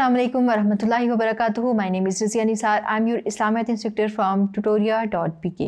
Assalamu alaikum warahmatullahi wabarakatuh. My name is Rizia Nisar. I'm your Islamic instructor from tutoria.pk.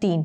3।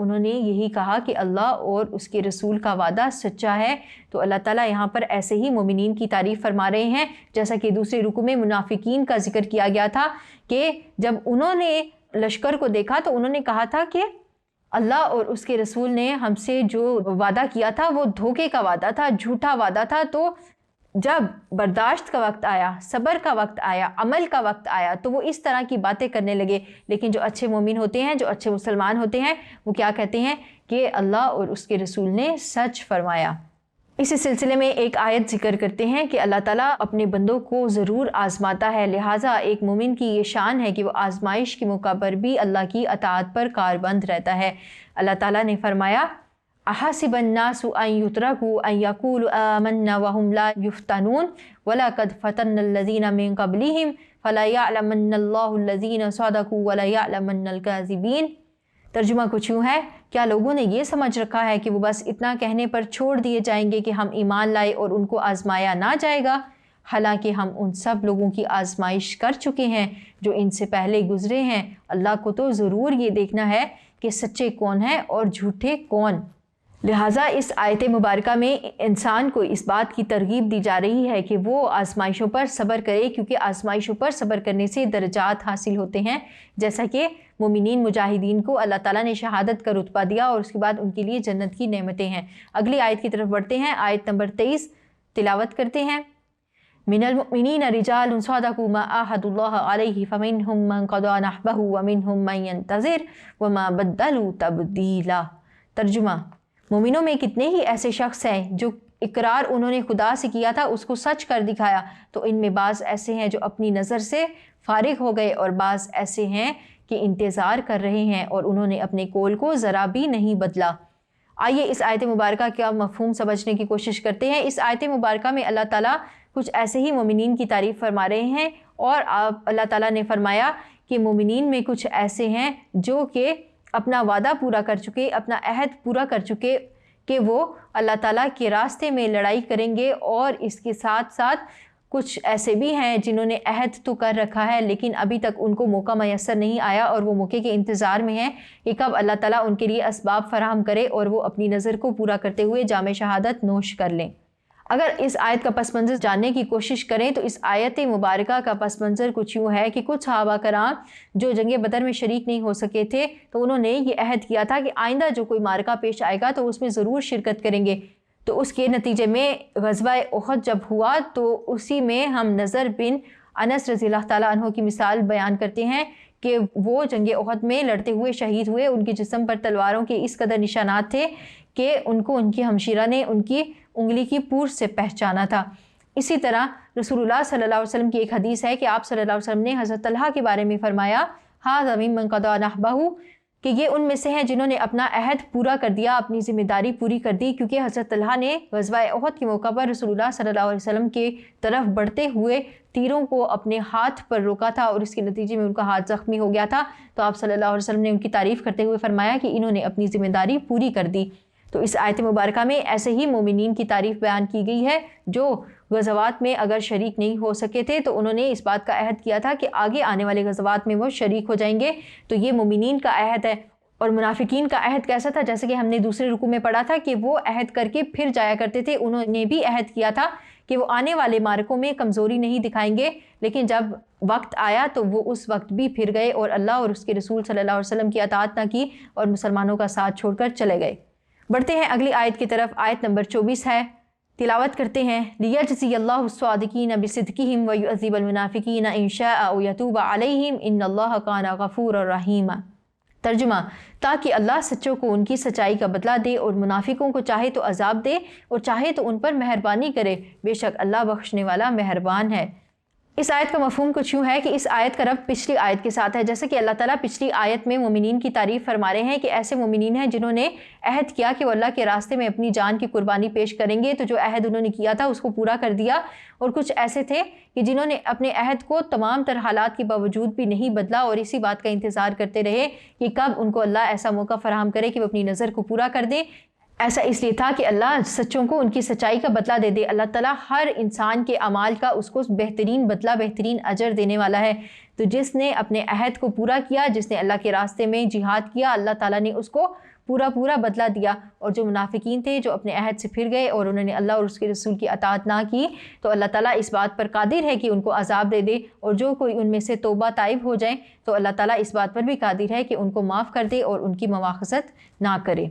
انہوں نے یہی کہا کہ اللہ اور اس کے رسول کا وعدہ سچا ہے۔ تو اللہ تعالیٰ یہاں پر ایسے ہی مومنین کی تعریف فرما رہے ہیں، جیسا کہ دوسرے رکوع میں منافقین کا ذکر کیا گیا تھا کہ جب انہوں نے لشکر کو دیکھا تو انہوں نے کہا تھا کہ اللہ اور اس کے رسول نے ہم سے جو وعدہ کیا تھا وہ دھوکے کا وعدہ تھا، جھوٹا وعدہ تھا۔ تو جب برداشت کا وقت آیا، صبر کا وقت آیا، عمل کا وقت آیا تو وہ اس طرح کی باتیں کرنے لگے۔ لیکن جو اچھے مومن ہوتے ہیں، جو اچھے مسلمان ہوتے ہیں، وہ کیا کہتے ہیں کہ اللہ اور اس کے رسول نے سچ فرمایا۔ اسی سلسلے میں ایک آیت ذکر کرتے ہیں کہ اللہ تعالیٰ اپنے بندوں کو ضرور آزماتا ہے، لہٰذا ایک مومن کی یہ شان ہے کہ وہ آزمائش کے موقع پر بھی اللہ کی اطاعت پر کاربند رہتا ہے۔ اللہ تعالیٰ نے فرمایا احسب الناس ان يتركوا ان يقولوا آمنا وهم لا يفتنون ولقد فتنا الذين من قبلهم فلا يعلمن الله الذين صدقوا ولا يعلمن الكاذبين۔ ترجمہ کچھ یوں ہے، کیا لوگوں نے یہ سمجھ رکھا ہے کہ وہ بس اتنا کہنے پر چھوڑ دیے جائیں گے کہ ہم ایمان لائے اور ان کو آزمایا نہ جائے گا، حالانکہ ہم ان سب لوگوں کی آزمائش کر چکے ہیں جو ان سے پہلے گزرے ہیں۔ اللہ کو تو ضرور یہ دیکھنا ہے کہ سچے کون ہیں اور جھوٹے کون۔ لہٰذا اس آیت مبارکہ میں انسان کو اس بات کی ترغیب دی جا رہی ہے کہ وہ آزمائشوں پر صبر کرے، کیونکہ آزمائشوں پر صبر کرنے سے درجات حاصل ہوتے ہیں، جیسا کہ مومنین مجاہدین کو اللہ تعالیٰ نے شہادت کا رتبہ دیا اور اس کے بعد ان کے لیے جنت کی نعمتیں ہیں۔ اگلی آیت کی طرف بڑھتے ہیں، آیت نمبر 23 تلاوت کرتے ہیں۔ من المؤمنین رجال صدقوا ما عاهدوا الله علیہ فمنهم من قضى نحبه ومنهم من ينتظر وما بدلوا تبدیلا۔ ترجمہ، مومنوں میں کتنے ہی ایسے شخص ہیں جو اقرار انہوں نے خدا سے کیا تھا اس کو سچ کر دکھایا، تو ان میں بعض ایسے ہیں جو اپنی نظر سے فارغ ہو گئے اور بعض ایسے ہیں کہ انتظار کر رہے ہیں اور انہوں نے اپنے قول کو ذرا بھی نہیں بدلا۔ آئیے اس آیت مبارکہ کا مفہوم سمجھنے کی کوشش کرتے ہیں۔ اس آیت مبارکہ میں اللہ تعالیٰ کچھ ایسے ہی مومنین کی تعریف فرما رہے ہیں، اور اللہ تعالیٰ نے فرمایا کہ مومنین میں کچھ ایسے ہیں جو کہ اپنا وعدہ پورا کر چکے، اپنا عہد پورا کر چکے کہ وہ اللہ تعالیٰ کے راستے میں لڑائی کریں گے، اور اس کے ساتھ ساتھ کچھ ایسے بھی ہیں جنہوں نے عہد تو کر رکھا ہے لیکن ابھی تک ان کو موقع میسر نہیں آیا اور وہ موقع کے انتظار میں ہیں کہ کب اللہ تعالیٰ ان کے لیے اسباب فراہم کرے اور وہ اپنی نظر کو پورا کرتے ہوئے جام شہادت نوش کر لیں۔ اگر اس آیت کا پس منظر جاننے کی کوشش کریں تو اس آیت مبارکہ کا پس منظر کچھ یوں ہے کہ کچھ صحابہ کرام جو جنگ بدر میں شریک نہیں ہو سکے تھے تو انہوں نے یہ عہد کیا تھا کہ آئندہ جو کوئی معرکہ پیش آئے گا تو اس میں ضرور شرکت کریں گے۔ تو اس کے نتیجے میں غزوہ احد جب ہوا تو اسی میں ہم نضر بن انس رضی اللہ تعالیٰ عنہ کی مثال بیان کرتے ہیں کہ وہ جنگ احد میں لڑتے ہوئے شہید ہوئے، ان کے جسم پر تلواروں کے اس قدر نشانات تھے کہ ان کو ان کی ہمشیرہ نے ان کی انگلی کی پور سے پہچانا تھا۔ اسی طرح رسول اللہ صلی اللہ علیہ وسلم کی ایک حدیث ہے کہ آپ صلی اللہ علیہ وسلم نے حضرت طلحہ کے بارے میں فرمایا ھذا ممن قضى نحبہ، کہ یہ ان میں سے ہیں جنہوں نے اپنا عہد پورا کر دیا، اپنی ذمہ داری پوری کر دی، کیونکہ حضرت طلحہ نے غزوہ احد کے موقع پر رسول اللہ صلی اللہ علیہ وسلم کے طرف بڑھتے ہوئے تیروں کو اپنے ہاتھ پر روکا تھا اور اس کے نتیجے میں ان کا ہاتھ زخمی ہو گیا تھا۔ تو آپ صلی اللہ علیہ وسلم نے ان کی تعریف کرتے ہوئے فرمایا کہ انہوں نے اپنی ذمہ داری پوری کر دی۔ تو اس آیت مبارکہ میں ایسے ہی مومنین کی تعریف بیان کی گئی ہے جو غزوات میں اگر شریک نہیں ہو سکے تھے تو انہوں نے اس بات کا عہد کیا تھا کہ آگے آنے والے غزوات میں وہ شریک ہو جائیں گے۔ تو یہ مومنین کا عہد ہے۔ اور منافقین کا عہد کیسا تھا؟ جیسے کہ ہم نے دوسرے رکوع میں پڑھا تھا کہ وہ عہد کر کے پھر جایا کرتے تھے، انہوں نے بھی عہد کیا تھا کہ وہ آنے والے معرکوں میں کمزوری نہیں دکھائیں گے، لیکن جب وقت آیا تو وہ اس وقت بھی پھر گئے اور اللہ اور اس کے رسول صلی اللہ علیہ وسلم کی اطاعت نہ کی اور مسلمانوں کا ساتھ چھوڑ کر چلے گئے۔ بڑھتے ہیں اگلی آیت کی طرف، آیت نمبر 24 ہے، تلاوت کرتے ہیں۔ لِيَجْزِيَ اللَّهُ الصَّادِقِينَ بِصِدْقِهِمْ وَيُعَذِّبَ الْمُنَافِقِينَ إِن شَاءَ أَوْ يَتُوبَ عَلَيْهِمْ إِنَّ اللَّهَ كَانَ غَفُورًا رَحِيمًا۔ ترجمہ، تاکہ اللہ سچوں کو ان کی سچائی کا بدلہ دے اور منافقوں کو چاہے تو عذاب دے اور چاہے تو ان پر مہربانی کرے، بے شک اللہ بخشنے والا مہربان ہے۔ اس آیت کا مفہوم کچھ یوں ہے کہ اس آیت کا ربط پچھلی آیت کے ساتھ ہے، جیسے کہ اللہ تعالیٰ پچھلی آیت میں مومنین کی تعریف فرما رہے ہیں کہ ایسے مومنین ہیں جنہوں نے عہد کیا کہ وہ اللہ کے راستے میں اپنی جان کی قربانی پیش کریں گے، تو جو عہد انہوں نے کیا تھا اس کو پورا کر دیا، اور کچھ ایسے تھے کہ جنہوں نے اپنے عہد کو تمام تر حالات کے باوجود بھی نہیں بدلا اور اسی بات کا انتظار کرتے رہے کہ کب ان کو اللہ ایسا موقع فراہم کرے کہ وہ اپنی نظر کو پورا کر دیں۔ ایسا اس لیے تھا کہ اللہ سچوں کو ان کی سچائی کا بدلہ دے دے۔ اللہ تعالیٰ ہر انسان کے اعمال کا اس کو بہترین بدلہ، بہترین اجر دینے والا ہے۔ تو جس نے اپنے عہد کو پورا کیا، جس نے اللہ کے راستے میں جہاد کیا، اللہ تعالیٰ نے اس کو پورا بدلہ دیا، اور جو منافقین تھے جو اپنے عہد سے پھر گئے اور انہوں نے اللہ اور اس کے رسول کی اطاعت نہ کی، تو اللہ تعالیٰ اس بات پر قادر ہے کہ ان کو عذاب دے دے، اور جو کوئی ان میں سے توبہ تائب ہو جائیں تو اللہ تعالیٰ اس بات پر بھی قادر ہے کہ ان کو معاف کر دے اور ان کی مواخذت نہ کرے۔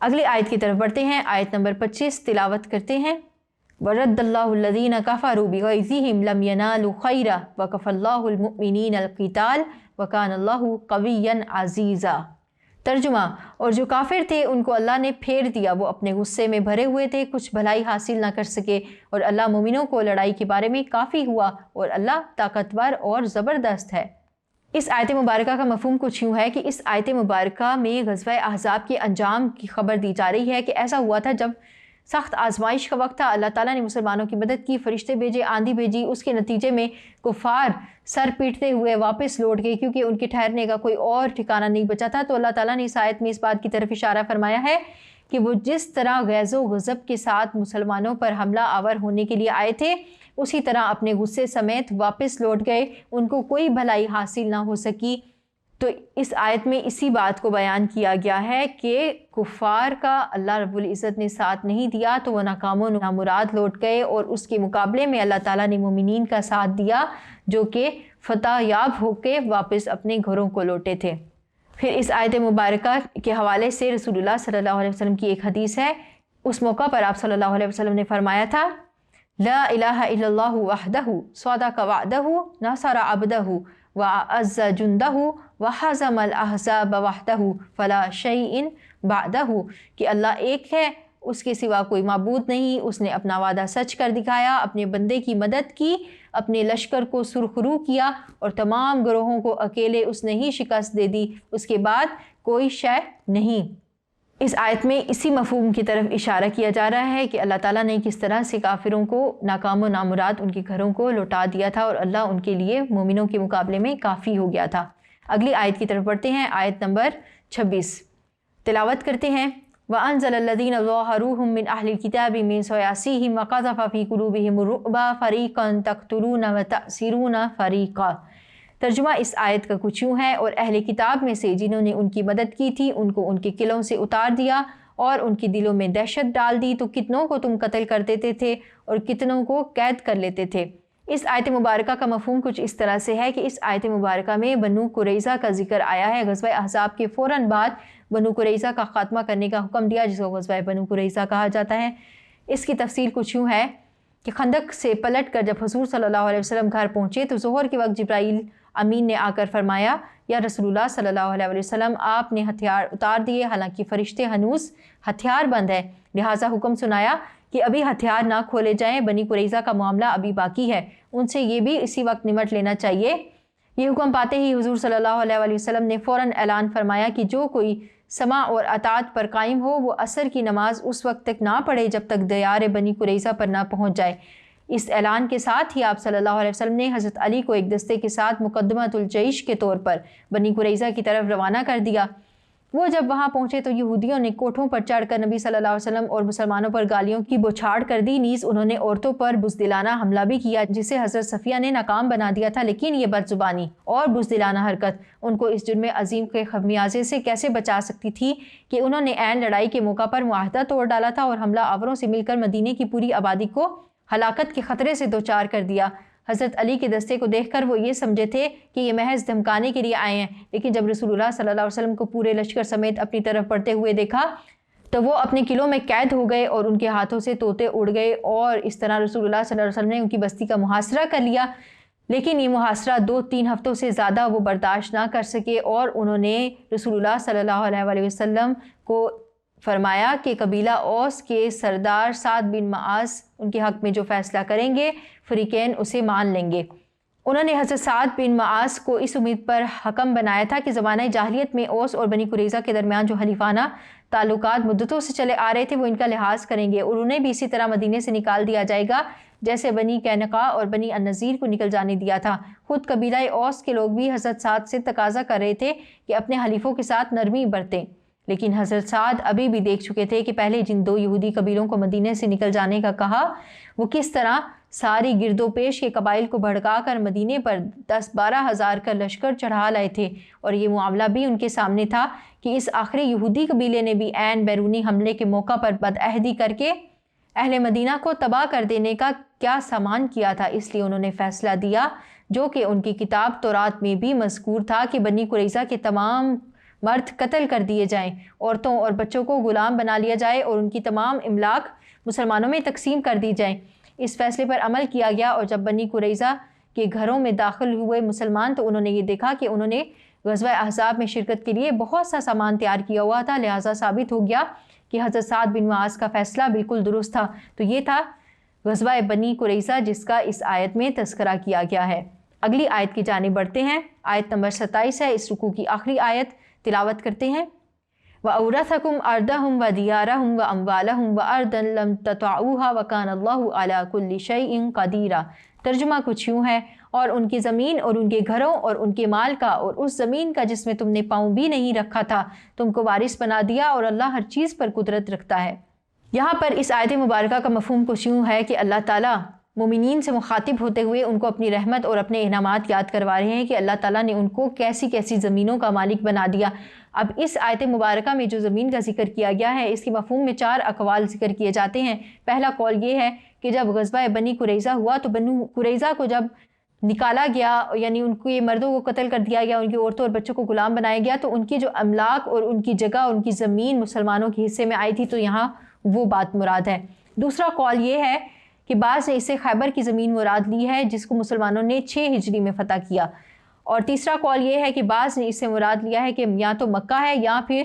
اگلی آیت کی طرف بڑھتے ہیں، آیت نمبر 25 تلاوت کرتے ہیں۔ وَرَدَّ اللَّهُ الَّذِينَ كَفَرُوا بِغَيْظِهِمْ لَمْ يَنَالُوا خَيْرًا وَكَفَى اللَّهُ الْمُؤْمِنِينَ الْقِتَالَ وَكَانَ اللَّهُ قَوِيًّا عَزِيزًا۔ ترجمہ، اور جو کافر تھے ان کو اللہ نے پھیر دیا، وہ اپنے غصے میں بھرے ہوئے تھے، کچھ بھلائی حاصل نہ کر سکے، اور اللہ مومنوں کو لڑائی کے بارے میں کافی ہوا، اور اللہ طاقتور اور زبردست ہے۔ اس آیت مبارکہ کا مفہوم کچھ یوں ہے کہ اس آیت مبارکہ میں غزوہ احزاب کے انجام کی خبر دی جا رہی ہے کہ ایسا ہوا تھا جب سخت آزمائش کا وقت تھا، اللہ تعالیٰ نے مسلمانوں کی مدد کی، فرشتے بھیجے، آندھی بھیجی، اس کے نتیجے میں کفار سر پیٹتے ہوئے واپس لوٹ گئے کیونکہ ان کے ٹھہرنے کا کوئی اور ٹھکانہ نہیں بچا تھا۔ تو اللہ تعالیٰ نے اس آیت میں اس بات کی طرف اشارہ فرمایا ہے کہ وہ جس طرح غیظ و غضب کے ساتھ مسلمانوں پر حملہ آور ہونے کے لیے آئے تھے، اسی طرح اپنے غصے سمیت واپس لوٹ گئے، ان کو کوئی بھلائی حاصل نہ ہو سکی۔ تو اس آیت میں اسی بات کو بیان کیا گیا ہے کہ کفار کا اللہ رب العزت نے ساتھ نہیں دیا تو وہ ناکام و نامراد لوٹ گئے، اور اس کے مقابلے میں اللہ تعالیٰ نے مومنین کا ساتھ دیا جو کہ فتح یاب ہو کے واپس اپنے گھروں کو لوٹے تھے۔ پھر اس آیت مبارکہ کے حوالے سے رسول اللہ صلی اللہ علیہ وسلم کی ایک حدیث ہے۔ اس موقع پر آپ صلی اللہ علیہ وسلم نے فرمایا تھا، لا الہ الا اللہ وحدہ صدق وعدہ نصر عبدہ وعز جندہ وحزم الاحزاب وحدہ فلا شیء بعدہ، کہ اللہ ایک ہے، اس کے سوا کوئی معبود نہیں، اس نے اپنا وعدہ سچ کر دکھایا، اپنے بندے کی مدد کی، اپنے لشکر کو سرخرو کیا، اور تمام گروہوں کو اکیلے اس نے ہی شکست دے دی، اس کے بعد کوئی شے نہیں۔ اس آیت میں اسی مفہوم کی طرف اشارہ کیا جا رہا ہے کہ اللہ تعالیٰ نے کس طرح سے کافروں کو ناکام و نامراد ان کے گھروں کو لوٹا دیا تھا، اور اللہ ان کے لیے مومنوں کے مقابلے میں کافی ہو گیا تھا۔ اگلی آیت کی طرف بڑھتے ہیں، آیت نمبر 26 تلاوت کرتے ہیں۔ وَأَنزَلَ الَّذِينَ ظَاهَرُوهُم مِّنْ أَهْلِ الْكِتَابِ مِنْ صَيَاصِيهِمْ وَقَذَفَ فِي قُلُوبِهِمُ الرُّعْبَ فَرِيقًا تَقْتُلُونَ وَتَأْسِرُونَ فَرِيقًا۔ ترجمہ، اس آیت کا کچھ یوں ہے، اور اہل کتاب میں سے جنہوں نے ان کی مدد کی تھی ان کو ان کے قلعوں سے اتار دیا اور ان کے دلوں میں دہشت ڈال دی، تو کتنوں کو تم قتل کر دیتے تھے اور کتنوں کو قید کر لیتے تھے۔ اس آیت مبارکہ کا مفہوم کچھ اس طرح سے ہے کہ اس آیت مبارکہ میں بنو قریظہ کا ذکر آیا ہے۔ غزوہ احزاب کے فوراً بعد بنو قریظہ کا خاتمہ کرنے کا حکم دیا، جس کو غزوہ بنو قریظہ کہا جاتا ہے۔ اس کی تفصیل کچھ یوں ہے کہ خندق سے پلٹ کر جب حضور صلی اللہ علیہ وسلم گھر پہنچے تو ظہر کے وقت جبرائیل امین نے آ کر فرمایا، یا رسول اللہ صلی اللہ علیہ وسلم، آپ نے ہتھیار اتار دیے، حالانکہ فرشتے ہنوز ہتھیار بند ہے، لہٰذا حکم سنایا کہ ابھی ہتھیار نہ کھولے جائیں، بنی قریظہ کا معاملہ ابھی باقی ہے، ان سے یہ بھی اسی وقت نمٹ لینا چاہیے۔ یہ حکم پاتے ہی حضور صلی اللہ علیہ وسلم نے فوراً اعلان فرمایا کہ جو کوئی سماع اور اطاعت پر قائم ہو وہ عصر کی نماز اس وقت تک نہ پڑھے جب تک دیار بنی قریظہ پر نہ پہنچ جائے۔ اس اعلان کے ساتھ ہی آپ صلی اللہ علیہ وسلم نے حضرت علی کو ایک دستے کے ساتھ مقدمۃ الجیش کے طور پر بنی قریظہ کی طرف روانہ کر دیا۔ وہ جب وہاں پہنچے تو یہودیوں نے کوٹھوں پر چڑھ کر نبی صلی اللہ علیہ وسلم اور مسلمانوں پر گالیوں کی بوچھاڑ کر دی، نیز انہوں نے عورتوں پر بزدلانہ حملہ بھی کیا جسے حضرت صفیہ نے ناکام بنا دیا تھا، لیکن یہ بدزبانی اور بزدلانہ حرکت ان کو اس جرم عظیم کے خمیازے سے کیسے بچا سکتی تھی کہ انہوں نے عین لڑائی کے موقع پر معاہدہ توڑ ڈالا تھا اور حملہ آوروں سے مل کر مدینے کی پوری آبادی کو ہلاکت کے خطرے سے دوچار کر دیا۔ حضرت علی کے دستے کو دیکھ کر وہ یہ سمجھے تھے کہ یہ محض دھمکانے کے لیے آئے ہیں، لیکن جب رسول اللہ صلی اللہ علیہ وسلم کو پورے لشکر سمیت اپنی طرف بڑھتے ہوئے دیکھا تو وہ اپنے قلعوں میں قید ہو گئے اور ان کے ہاتھوں سے طوطے اڑ گئے، اور اس طرح رسول اللہ صلی اللہ علیہ وسلم نے ان کی بستی کا محاصرہ کر لیا۔ لیکن یہ محاصرہ 2-3 ہفتوں سے زیادہ وہ برداشت نہ کر سکے، اور انہوں نے رسول اللہ صلی اللہ علیہ وسلم کو فرمایا کہ قبیلہ اوس کے سردار سعد بن معاذ ان کے حق میں جو فیصلہ کریں گے فریقین اسے مان لیں گے۔ انہوں نے حضرت سعد بن معاذ کو اس امید پر حکم بنایا تھا کہ زمانہ جاہلیت میں اوس اور بنی قریظہ کے درمیان جو حلیفانہ تعلقات مدتوں سے چلے آ رہے تھے وہ ان کا لحاظ کریں گے، اور انہیں بھی اسی طرح مدینے سے نکال دیا جائے گا جیسے بنی قینقاع اور بنی النضیر کو نکل جانے دیا تھا۔ خود قبیلہ اوس کے لوگ بھی حضرت سعد سے تقاضا کر رہے تھے کہ اپنے حلیفوں کے ساتھ نرمی برتیں، لیکن حضرت سعد ابھی بھی دیکھ چکے تھے کہ پہلے جن 2 یہودی قبیلوں کو مدینے سے نکل جانے کا کہا وہ کس طرح ساری گرد و پیش کے قبائل کو بھڑکا کر مدینے پر 10-12 ہزار کا لشکر چڑھا لائے تھے، اور یہ معاملہ بھی ان کے سامنے تھا کہ اس آخری یہودی قبیلے نے بھی عین بیرونی حملے کے موقع پر بدعہدی کر کے اہل مدینہ کو تباہ کر دینے کا کیا سامان کیا تھا۔ اس لیے انہوں نے فیصلہ دیا، جو کہ ان کی کتاب تورات میں بھی مذکور تھا، کہ بنی قریظہ کے تمام مرد قتل کر دیے جائیں، عورتوں اور بچوں کو غلام بنا لیا جائے، اور ان کی تمام املاک مسلمانوں میں تقسیم کر دی جائیں۔ اس فیصلے پر عمل کیا گیا، اور جب بنی قریظہ کے گھروں میں داخل ہوئے مسلمان تو انہوں نے یہ دیکھا کہ انہوں نے غزوہ احزاب میں شرکت کے لیے بہت سا سامان تیار کیا ہوا تھا، لہٰذا ثابت ہو گیا کہ حضرت سعد بن معاذ کا فیصلہ بالکل درست تھا۔ تو یہ تھا غزوہ بنی قریظہ جس کا اس آیت میں تذکرہ کیا گیا ہے۔ اگلی آیت کی جانب بڑھتے ہیں۔ آیت نمبر 27 ہے، اس رکوع کی آخری آیت تلاوت کرتے ہیں۔ وَأَوْرَثَكُمْ أَرْضَهُمْ وَدِيَارَهُمْ وَأَمْوَالَهُمْ وَأَرْضًا لَمْ تَطَئُوهَا وَكَانَ اللَّهُ عَلَى كُلِّ شَيْءٍ قَدِيرًا۔ ترجمہ کچھ یوں ہے، اور ان کی زمین اور ان کے گھروں اور ان کے مال کا اور اس زمین کا جس میں تم نے پاؤں بھی نہیں رکھا تھا تم کو وارث بنا دیا، اور اللہ ہر چیز پر قدرت رکھتا ہے۔ یہاں پر اس آیت مبارکہ کا مفہوم کچھ یوں ہے کہ اللہ تعالیٰ مومنین سے مخاطب ہوتے ہوئے ان کو اپنی رحمت اور اپنے انعامات یاد کروا رہے ہیں کہ اللہ تعالیٰ نے ان کو کیسی کیسی زمینوں کا مالک بنا دیا۔ اب اس آیت مبارکہ میں جو زمین کا ذکر کیا گیا ہے، اس کے مفہوم میں 4 اقوال ذکر کیے جاتے ہیں۔ پہلا قول یہ ہے کہ جب غزوہ بنی قریظہ ہوا تو بنی قریظہ کو جب نکالا گیا، یعنی ان کے مردوں کو قتل کر دیا گیا، ان کی عورتوں اور بچوں کو غلام بنایا گیا، تو ان کی جو املاک اور ان کی جگہ اور ان کی زمین مسلمانوں کے حصے میں آئی تھی، تو یہاں وہ بات مراد ہے۔ دوسرا قول یہ ہے کہ بعض نے اس سے خیبر کی زمین مراد لی ہے جس کو مسلمانوں نے 6 ہجری میں فتح کیا، اور تیسرا قول یہ ہے کہ بعض نے اس سے مراد لیا ہے کہ یا تو مکہ ہے یا پھر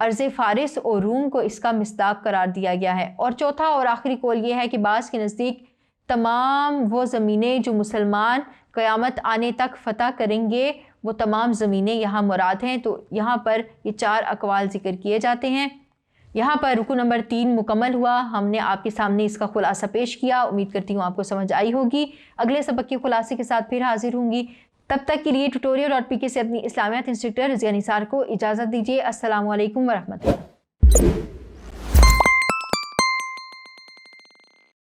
ارض فارس اور روم کو اس کا مصداق قرار دیا گیا ہے، اور چوتھا اور آخری قول یہ ہے کہ بعض کے نزدیک تمام وہ زمینیں جو مسلمان قیامت آنے تک فتح کریں گے وہ تمام زمینیں یہاں مراد ہیں۔ تو یہاں پر یہ 4 اقوال ذکر کیے جاتے ہیں۔ یہاں پر رکوع نمبر 3 مکمل ہوا۔ ہم نے آپ کے سامنے اس کا خلاصہ پیش کیا، امید کرتی ہوں آپ کو سمجھ آئی ہوگی۔ اگلے سبق کے خلاصے کے ساتھ پھر حاضر ہوں گی، تب تک کے لیے tutorial.pk سے اپنی اسلامیات انسٹرکٹر رضیہ نثار کو اجازت دیجیے۔ السلام علیکم ورحمۃ اللہ۔